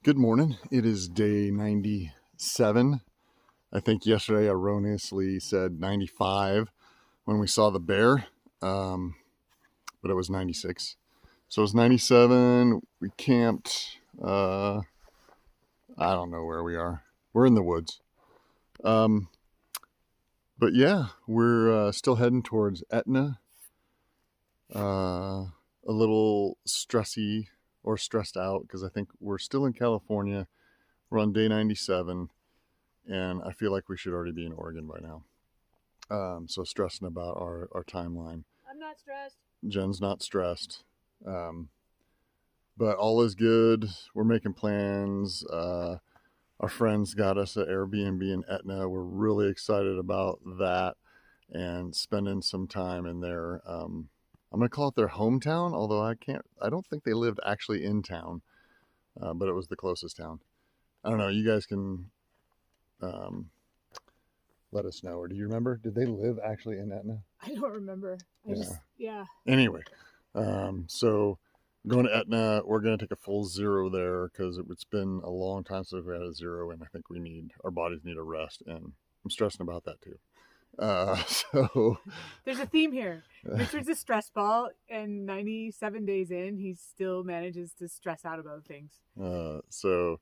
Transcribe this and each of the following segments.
Good morning. It is day 97. I think yesterday I erroneously said 95 when we saw the bear, but it was 96. So it was 97. We camped. I don't know where we are. We're in the woods. But yeah, we're still heading towards Etna. A little stressy or stressed out because I think we're still in California. We're on day 97, and I feel like we should already be in Oregon by now. So stressing about our timeline. I'm not stressed. Jen's not stressed. But all is good. We're making plans. Our friends got us an Airbnb in Etna. We're really excited about that and spending some time in their, I'm going to call it their hometown, although I don't think they lived actually in town, but it was the closest town. I don't know. You guys can let us know. Or do you remember? Did they live actually in Etna? I don't remember. Yeah. Anyway, so going to Etna, we're going to take a full zero there because it's been a long time since we had a zero, and I think our bodies need a rest, and I'm stressing about that too. So there's a theme here. Richard's a stress ball, and 97 days in, he still manages to stress out about things. So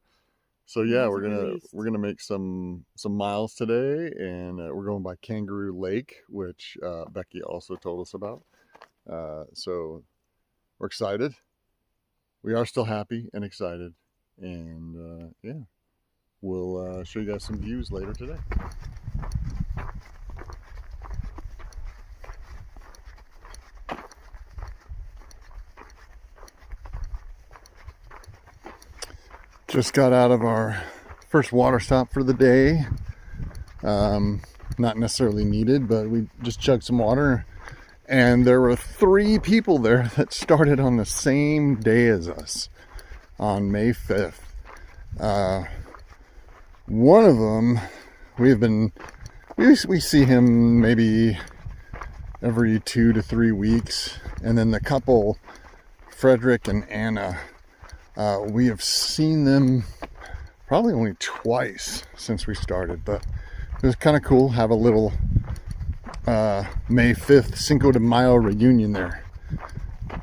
yeah, we're gonna make some miles today, and we're going by Kangaroo Lake, which Becky also told us about. So we're excited. We are still happy and excited, and yeah, we'll show you guys some views later today. Just got out of our first water stop for the day. Not necessarily needed, but we just chugged some water. And there were 3 people there that started on the same day as us on May 5th. One of them, we see him maybe every 2 to 3 weeks. And then the couple, Frederick and Anna, we have seen them probably only twice since we started, but it was kind of cool. Have a little May 5th Cinco de Mayo reunion there.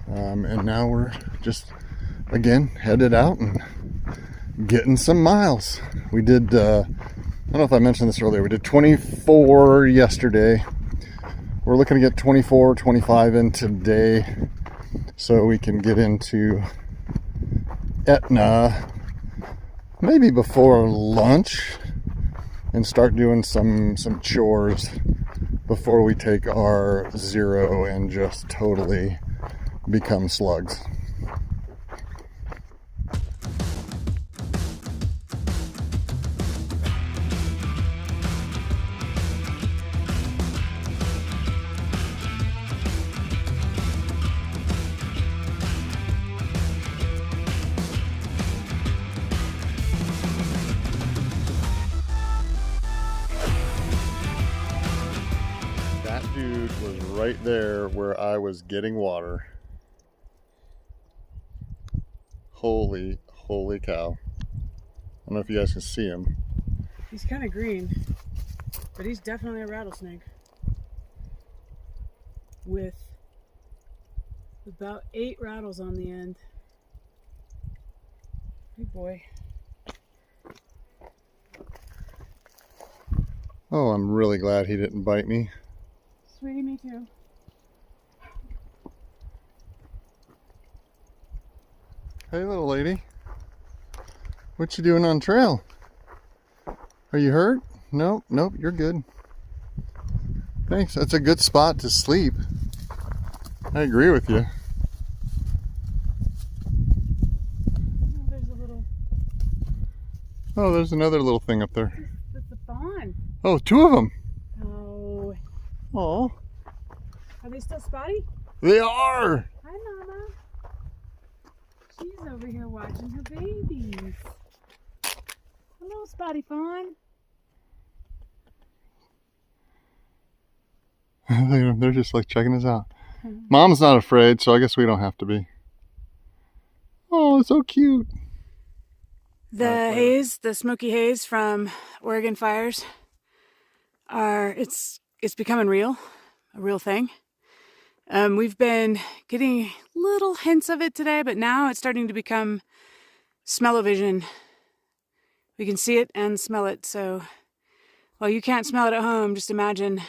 And now we're just, again, headed out and getting some miles. We did, I don't know if I mentioned this earlier, we did 24 yesterday. We're looking to get 24, 25 in today so we can get into Etna maybe before lunch and start doing some chores before we take our zero and just totally become slugs. That dude was right there where I was getting water. Holy cow. I don't know if you guys can see him. He's kind of green, but he's definitely a rattlesnake. With about 8 rattles on the end. Big boy. Oh, I'm really glad he didn't bite me. Sweetie, me too. Hey, little lady. What you doing on trail? Are you hurt? Nope, you're good. Thanks. That's a good spot to sleep. I agree with you. Oh, there's another little thing up there. That's a fawn. Oh, 2 of them. Oh. Oh. Are they still spotty? They are. Hi, Mama. She's over here watching her babies. Hello, spotty fawn. They're just like checking us out. Mom's not afraid, so I guess we don't have to be. Oh, it's so cute. The haze, the smoky haze from Oregon fires it's becoming real, a real thing. We've been getting little hints of it today, but now it's starting to become smell-o-vision. We can see it and smell it, so while you can't smell it at home, just imagine,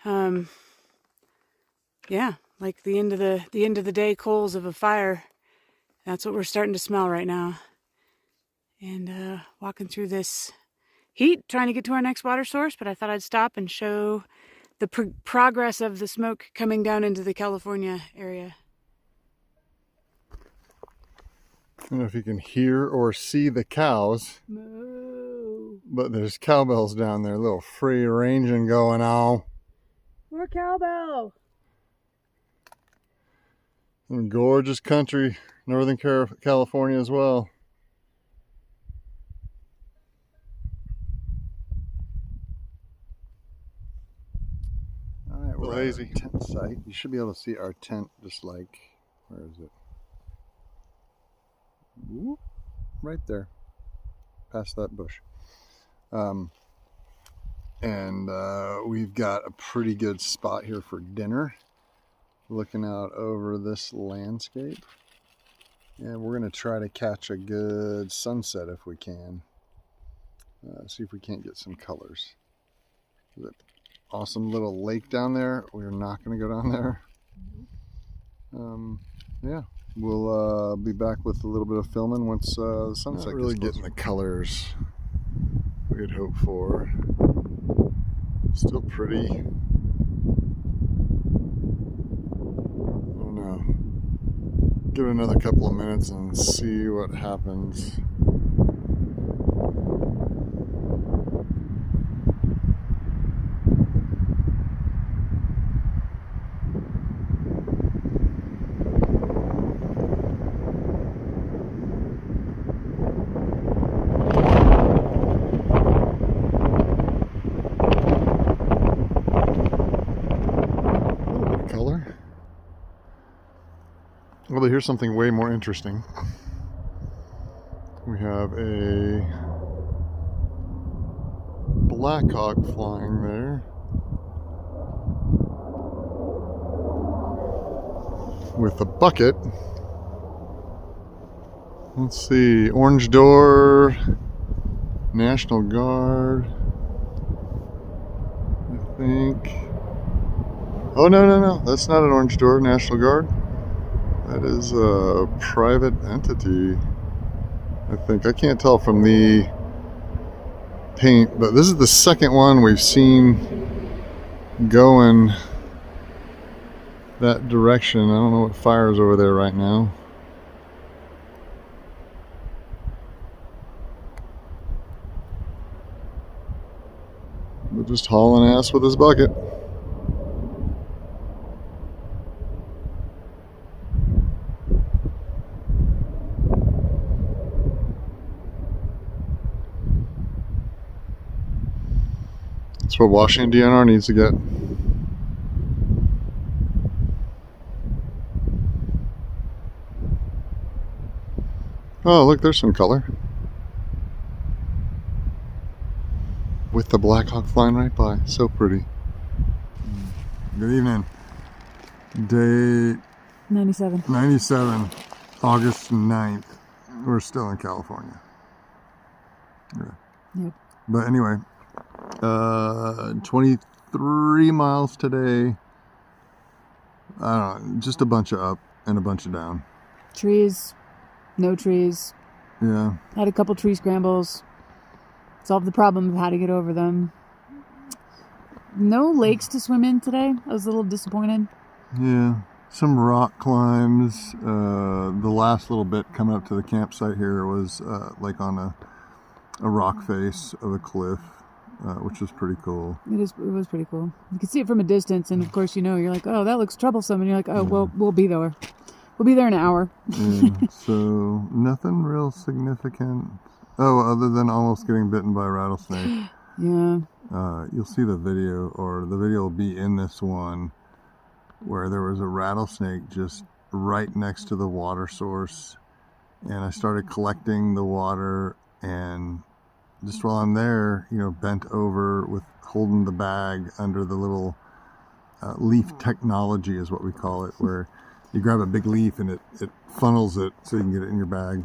yeah, like the end of the day coals of a fire. That's what we're starting to smell right now. And walking through this heat, trying to get to our next water source, but I thought I'd stop and show the progress of the smoke coming down into the California area. I don't know if you can hear or see the cows. Moo. But there's cowbells down there, a little free ranging going on. More cowbell. Some gorgeous country, Northern California as well. All right, we're at our tent site. You should be able to see our tent just like, where is it? Whoop, right there, past that bush. We've got a pretty good spot here for dinner, looking out over this landscape. And we're going to try to catch a good sunset if we can. See if we can't get some colors. That awesome little lake down there. We're not going to go down there. Yeah, we'll be back with a little bit of filming once the sunset gets really getting the colors we'd hope for. Still pretty. I don't know. Give it another couple of minutes and see what happens. Color. Well, here's something way more interesting. We have a blackhawk flying there with a bucket. Let's see, Orange Door, National Guard, I think. Oh, no, that's not an Orange Door, National Guard. That is a private entity, I think. I can't tell from the paint, but this is the second one we've seen going that direction. I don't know what fire is over there right now. We're just hauling ass with his bucket. That's what Washington DNR needs to get. Oh, look, there's some color. With the Blackhawk flying right by. So pretty. Good evening. Day 97. 97, August 9th. We're still in California. Yeah. Yep. But anyway, 23 miles today. I don't know, just a bunch of up and a bunch of down. Trees, no trees. Yeah. Had a couple tree scrambles. Solved the problem of how to get over them. No lakes to swim in today. I was a little disappointed. Yeah. Some rock climbs. The last little bit coming up to the campsite here was like on a rock face of a cliff, which was pretty cool. It was pretty cool. You can see it from a distance, and of course, you're like, oh, that looks troublesome, and you're like, oh, well, we'll be there. We'll be there in an hour. Yeah, so nothing real significant. Oh, other than almost getting bitten by a rattlesnake. Yeah. You'll see the video, or the video will be in this one, where there was a rattlesnake just right next to the water source. and I started collecting the water, and just while I'm there, you know, bent over with holding the bag under the little leaf technology is what we call it, where you grab a big leaf and it funnels it so you can get it in your bag.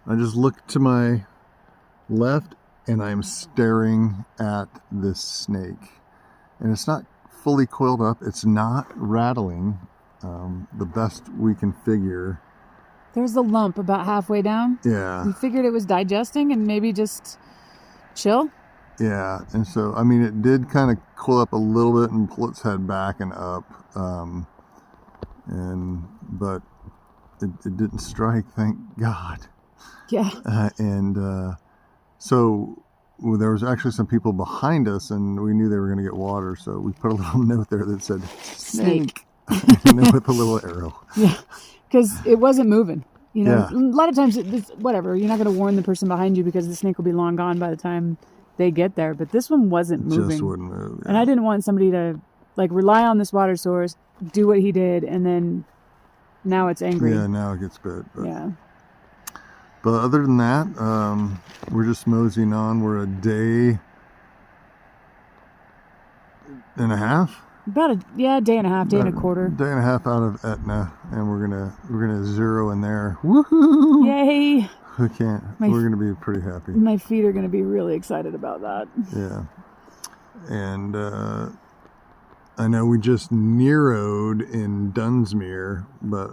I just look to my left and I'm staring at this snake, and it's not fully coiled up, it's not rattling, the best we can figure. There's a lump about halfway down. Yeah. We figured it was digesting and maybe just chill. Yeah, and so, I mean, it did kind of coil up a little bit and pull its head back and up, but it didn't strike, thank God. Yeah. So there was actually some people behind us, and we knew they were going to get water, so we put a little note there that said, snake, and then with a little arrow. Yeah, because it wasn't moving. You know, Yeah. a lot of times, whatever, you're not going to warn the person behind you because the snake will be long gone by the time they get there. But this one wasn't moving. Just wouldn't move. Yeah. And I didn't want somebody to, like, rely on this water source, do what he did, and then now it's angry. Yeah, now it gets bit. But, yeah. But other than that, we're just moseying on. We're a day and a half. About a day and a half, day and a quarter. Day and a half out of Etna, and we're gonna zero in there. Woohoo! Yay! We can't. We're gonna be pretty happy. My feet are gonna be really excited about that. Yeah, and I know we just Nero'd in Dunsmuir, but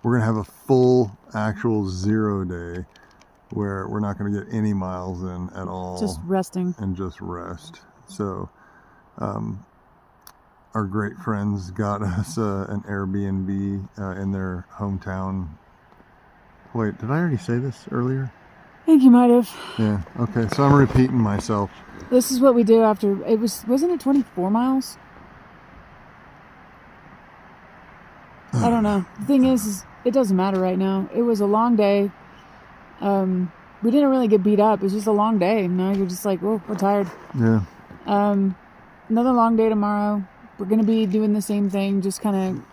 we're gonna have a full actual 0 day where we're not gonna get any miles in at all. Just resting. And just rest. So our great friends got us an Airbnb in their hometown. Wait, did I already say this earlier? I think you might have. Yeah, okay, so I'm repeating myself. This is what we do after, wasn't it 24 miles? I don't know. The thing is it doesn't matter right now. It was a long day. We didn't really get beat up. It was just a long day. You know, you're just like, oh, we're tired. Yeah. Another long day tomorrow. We're going to be doing the same thing, just kind of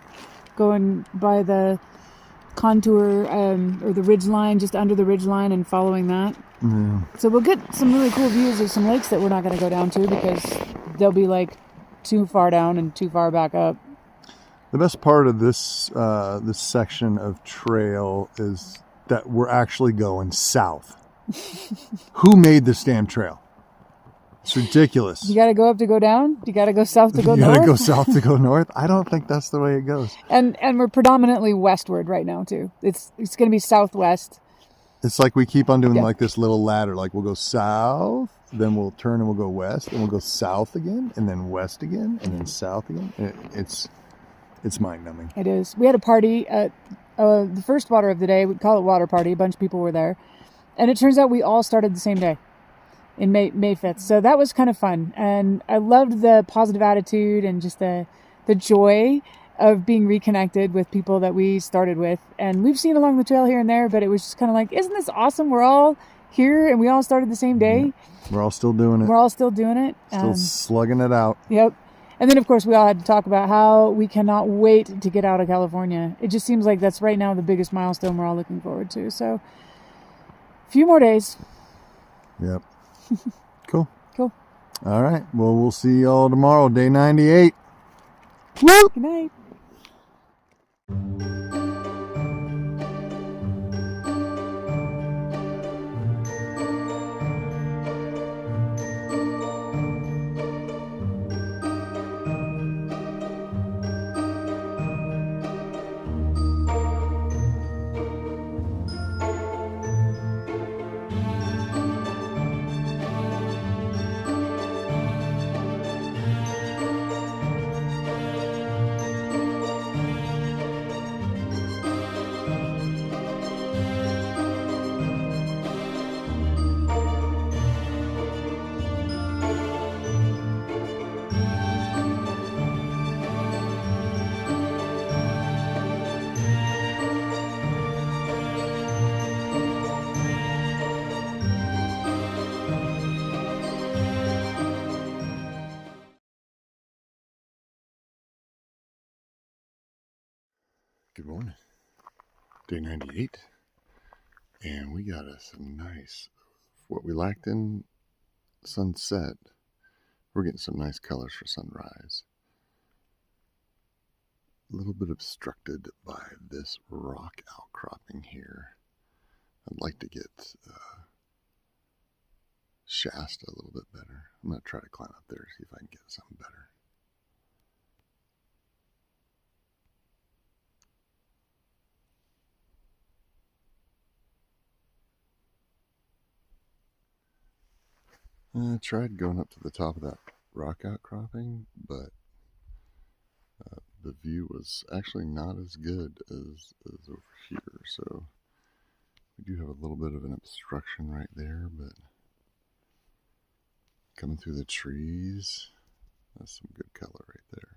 going by the contour or the ridge line, just under the ridge line, and following that. Yeah. So we'll get some really cool views of some lakes that we're not going to go down to because they'll be like too far down and too far back up. The best part of this this section of trail is that we're actually going south. Who made this damn trail? It's ridiculous. You got to go up to go down? You got to go south to go north? You got to go south to go north? I don't think that's the way it goes. And we're predominantly westward right now, too. It's going to be southwest. It's like we keep on doing like this little ladder. Like we'll go south, then we'll turn and we'll go west, and we'll go south again, and then west again, and then south again. It's mind-numbing. It is. We had a party at the first water of the day. We'd call it water party. A bunch of people were there. And it turns out we all started the same day. In May 5th. So that was kind of fun. And I loved the positive attitude and just the joy of being reconnected with people that we started with. And we've seen along the trail here and there, but it was just kind of like, isn't this awesome? We're all here and we all started the same day. We're all still doing it. We're all still doing it. Still slugging it out. Yep. And then, of course, we all had to talk about how we cannot wait to get out of California. It just seems like that's right now the biggest milestone we're all looking forward to. So, a few more days. Yep. Cool. Cool. All right. Well, we'll see y'all tomorrow, day 98. Woo! Good night. Good morning. day 98, and we got us a nice, what we lacked in sunset, we're getting some nice colors for sunrise. A little bit obstructed by this rock outcropping here. I'd like to get Shasta a little bit better. I'm going to try to climb up there to see if I can get something better. I tried going up to the top of that rock outcropping, but the view was actually not as good as over here. So we do have a little bit of an obstruction right there, but coming through the trees, that's some good color right there.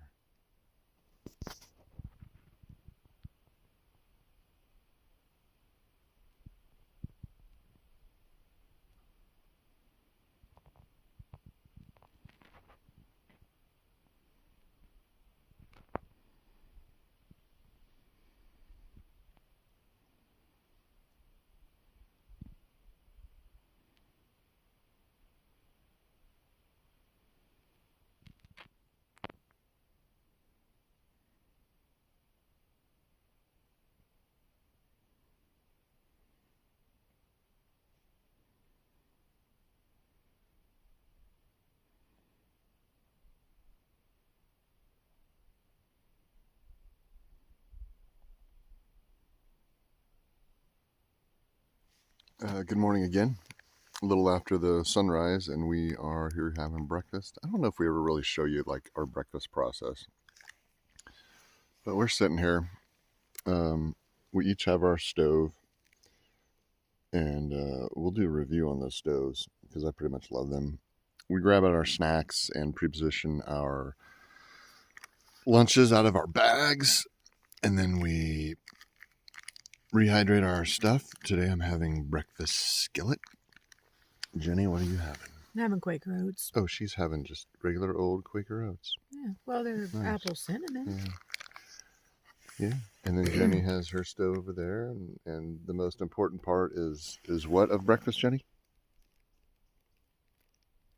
Good morning again. A little after the sunrise, and we are here having breakfast. I don't know if we ever really show you like our breakfast process, but we're sitting here. We each have our stove, and we'll do a review on those stoves because I pretty much love them. We grab out our snacks and pre-position our lunches out of our bags, and then we rehydrate our stuff. Today I'm having breakfast skillet. Jenny, what are you having? I'm having Quaker Oats. Oh, she's having just regular old Quaker Oats. Yeah, well, they're Nice. apple cinnamon. Yeah. And then Jenny has her stove over there, and the most important part is what of breakfast, Jenny?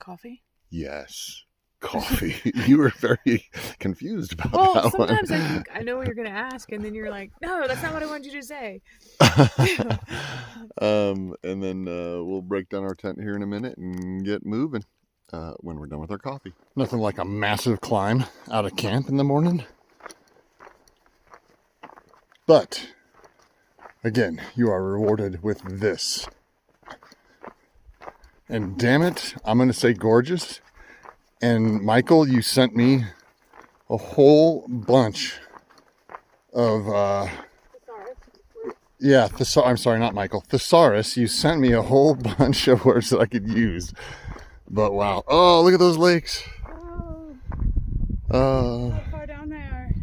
Coffee? Yes. Coffee. You were very confused about Well, that sometimes one. I think I know what you're going to ask, and then you're like, no, that's not what I wanted you to say. And then we'll break down our tent here in a minute and get moving when we're done with our coffee. Nothing like a massive climb out of camp in the morning. But, again, you are rewarded with this. And damn it, I'm going to say gorgeous. And Michael, you sent me a whole bunch of, I'm sorry, not Michael. Thesaurus, you sent me a whole bunch of words that I could use. But wow. Oh, look at those lakes. How far down there?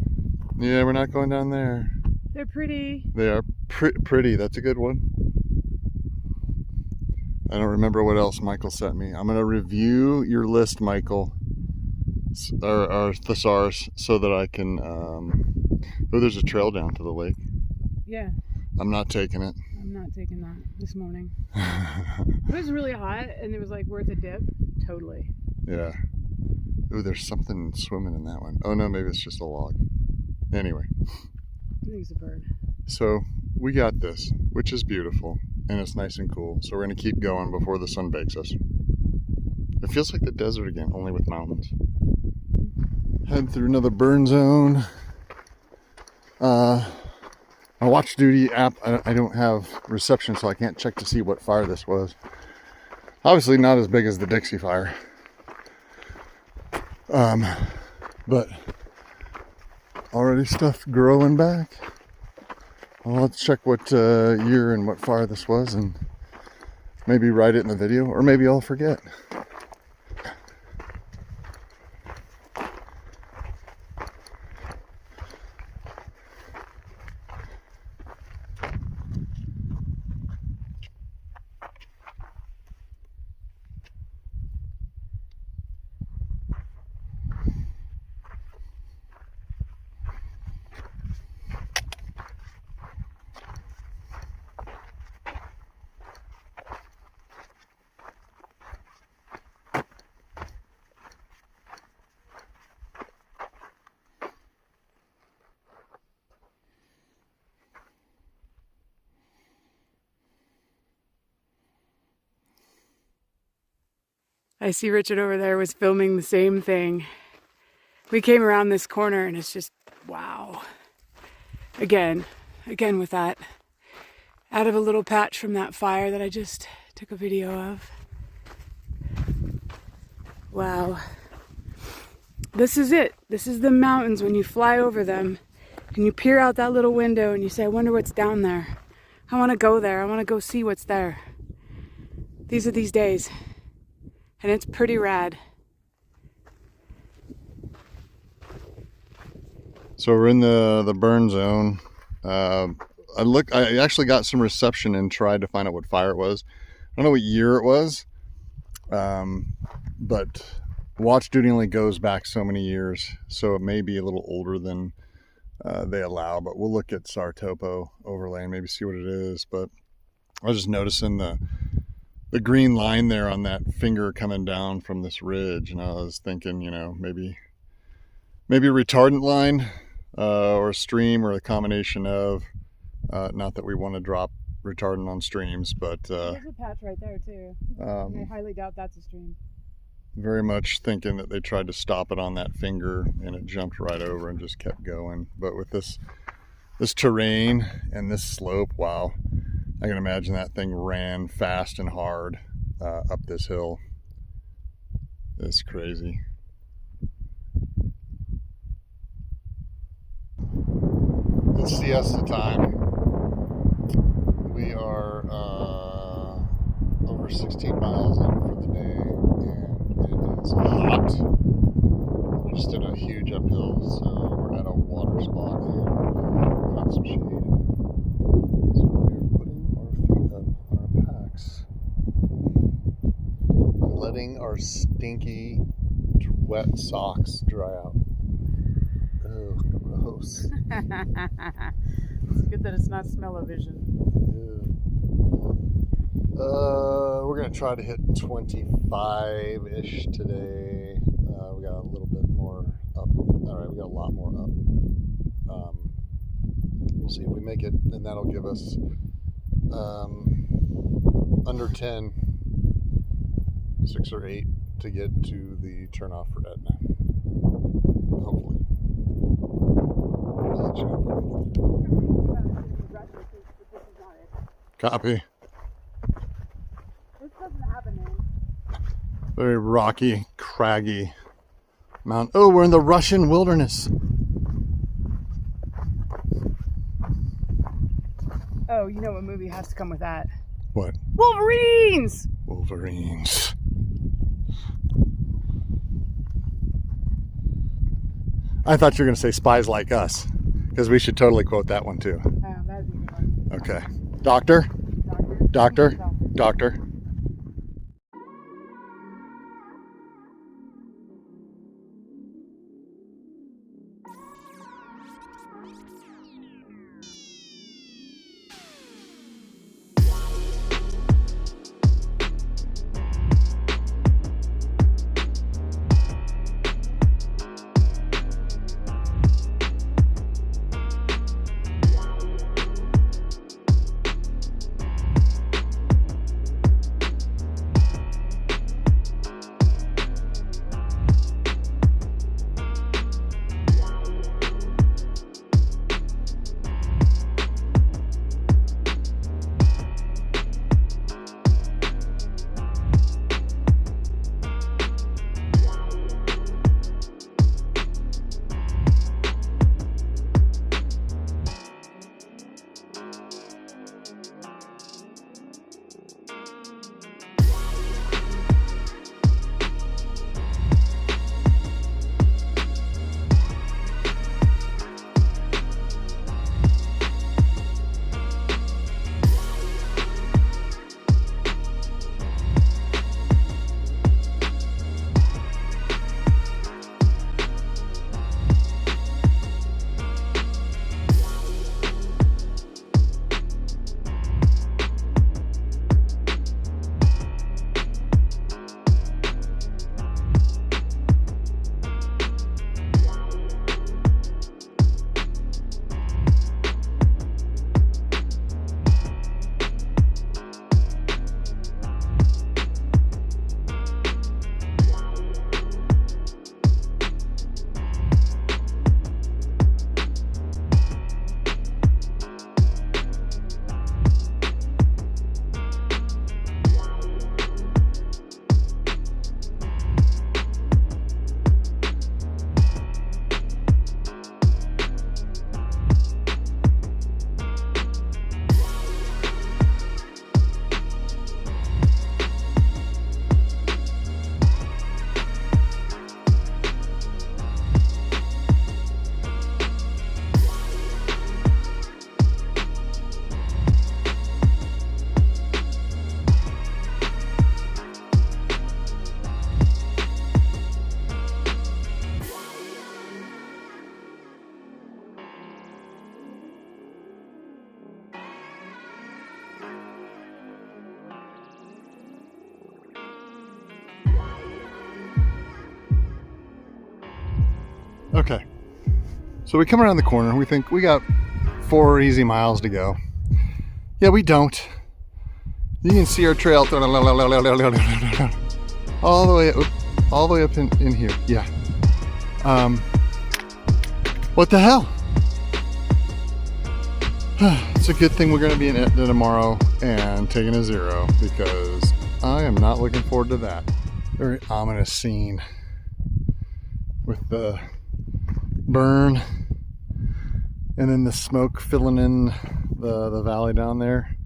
Yeah, we're not going down there. They're pretty. They are pretty. That's a good one. I don't remember what else Michael sent me. I'm going to review your list, Michael, or thesaurus, so that I can... Oh, there's a trail down to the lake. Yeah. I'm not taking it. I'm not taking that this morning. It was really hot, and it was like worth a dip. Totally. Yeah. Oh, there's something swimming in that one. Oh, no, maybe it's just a log. Anyway. I think it's a bird. So we got this, which is beautiful, and it's nice and cool. So we're going to keep going before the sun bakes us. It feels like the desert again, only with mountains. Head through another burn zone. My Watch Duty app, I don't have reception, so I can't check to see what fire this was. Obviously not as big as the Dixie fire. But already stuff growing back. Well, let's check what year and what fire this was, and maybe write it in the video, or maybe I'll forget. I see Richard over there was filming the same thing. We came around this corner and it's just, wow. Again with that. Out of a little patch from that fire that I just took a video of. Wow. This is it. This is the mountains when you fly over them and you peer out that little window and you say, I wonder what's down there. I want to go there. I want to go see what's there. These are these days. And it's pretty rad. So we're in the burn zone. I actually got some reception and tried to find out what fire it was. I don't know what year it was, but watch duty only goes back so many years, so it may be a little older than they allow, but we'll look at SAR topo overlay and maybe see what it is. But I was just noticing the green line there on that finger coming down from this ridge, and I was thinking, you know, maybe a retardant line or a stream or a combination of, not that we want to drop retardant on streams, but there's a patch right there too. I highly doubt that's a stream. Very much thinking that they tried to stop it on that finger and it jumped right over and just kept going. But with this terrain and this slope, wow, I can imagine that thing ran fast and hard up this hill. It's crazy. It's siesta time. We are over 16 miles in for the day, and it is hot. We just did a huge uphill, so we're at a water spot and found some shade. So we're putting our feet up on our packs and letting our stinky, wet socks dry out. Oh, gross. It's good that it's not smell-o-vision. We're gonna try to hit 25-ish today. We got a little bit more up. All right, we got a lot more up. We'll see if we make it, and that'll give us under 10, 6 or 8 to get to the turnoff for Etna. Hopefully. I'll let you know when we get there. Copy. This doesn't have a name. Very rocky, craggy mountain. Oh, we're in the Russian wilderness. Oh, you know what movie has to come with that? What? Wolverines! Wolverines. I thought you were going to say Spies Like Us, because we should totally quote that one too. Oh, that'd be fun. Okay. Doctor? Doctor? Doctor? Okay, so we come around the corner. We think we got 4 easy miles to go. Yeah, we don't. You can see our trail all the way up in here. Yeah. What the hell? It's a good thing we're going to be in Etna tomorrow and taking a 0, because I am not looking forward to that. Very ominous scene with the burn and then the smoke filling in the valley down there.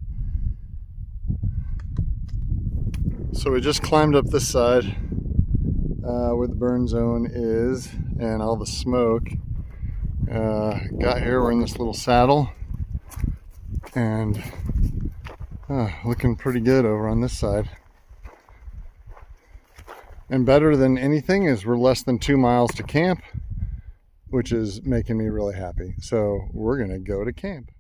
So we just climbed up this side where the burn zone is and all the smoke. Got here, we're in this little saddle, and looking pretty good over on this side. And better than anything is we're less than 2 miles to camp, which is making me really happy. So we're gonna go to camp.